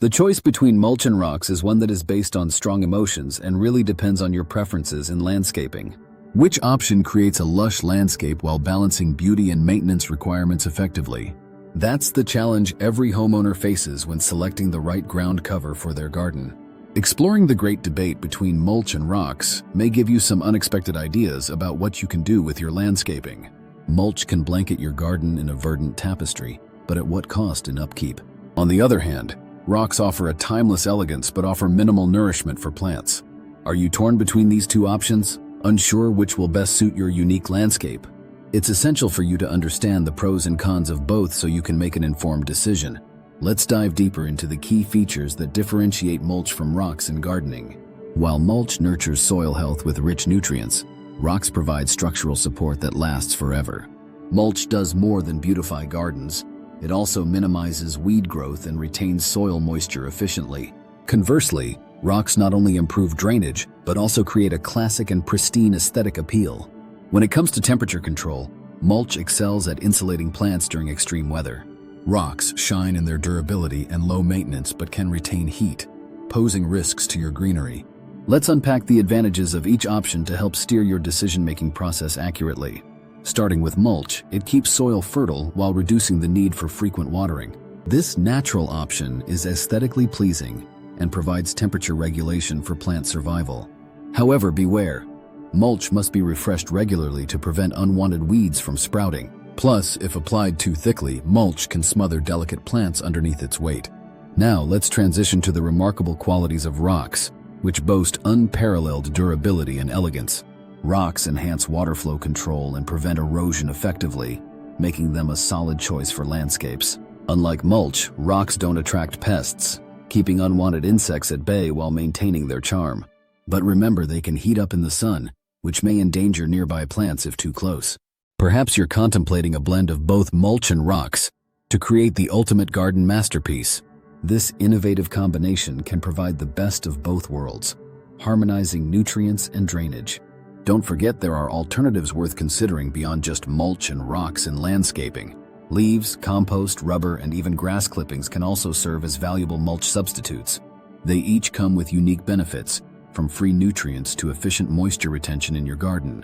The choice between mulch and rocks is one that is based on strong emotions and really depends on your preferences in landscaping. Which option creates a lush landscape while balancing beauty and maintenance requirements effectively? That's the challenge every homeowner faces when selecting the right ground cover for their garden. Exploring the great debate between mulch and rocks may give you some unexpected ideas about what you can do with your landscaping. Mulch can blanket your garden in a verdant tapestry, but at what cost in upkeep? On the other hand, rocks offer a timeless elegance but offer minimal nourishment for plants. Are you torn between these two options, unsure which will best suit your unique landscape? It's essential for you to understand the pros and cons of both so you can make an informed decision. Let's dive deeper into the key features that differentiate mulch from rocks in gardening. While mulch nurtures soil health with rich nutrients, rocks provide structural support that lasts forever. Mulch does more than beautify gardens. It also minimizes weed growth and retains soil moisture efficiently. Conversely, rocks not only improve drainage, but also create a classic and pristine aesthetic appeal. When it comes to temperature control, mulch excels at insulating plants during extreme weather. Rocks shine in their durability and low maintenance but can retain heat, posing risks to your greenery. Let's unpack the advantages of each option to help steer your decision-making process accurately. Starting with mulch, it keeps soil fertile while reducing the need for frequent watering. This natural option is aesthetically pleasing and provides temperature regulation for plant survival. However, beware. Mulch must be refreshed regularly to prevent unwanted weeds from sprouting. Plus, if applied too thickly, mulch can smother delicate plants underneath its weight. Now, let's transition to the remarkable qualities of rocks, which boast unparalleled durability and elegance. Rocks enhance water flow control and prevent erosion effectively, making them a solid choice for landscapes. Unlike mulch, rocks don't attract pests, keeping unwanted insects at bay while maintaining their charm. But remember, they can heat up in the sun, which may endanger nearby plants if too close. Perhaps you're contemplating a blend of both mulch and rocks to create the ultimate garden masterpiece. This innovative combination can provide the best of both worlds, harmonizing nutrients and drainage. Don't forget, there are alternatives worth considering beyond just mulch and rocks in landscaping. Leaves, compost, rubber, and even grass clippings can also serve as valuable mulch substitutes. They each come with unique benefits, from free nutrients to efficient moisture retention in your garden.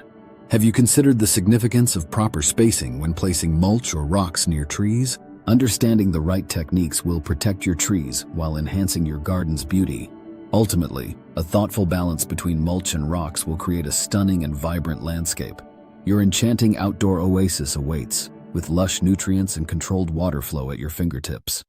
Have you considered the significance of proper spacing when placing mulch or rocks near trees? Understanding the right techniques will protect your trees while enhancing your garden's beauty. Ultimately, a thoughtful balance between mulch and rocks will create a stunning and vibrant landscape. Your enchanting outdoor oasis awaits, with lush nutrients and controlled water flow at your fingertips.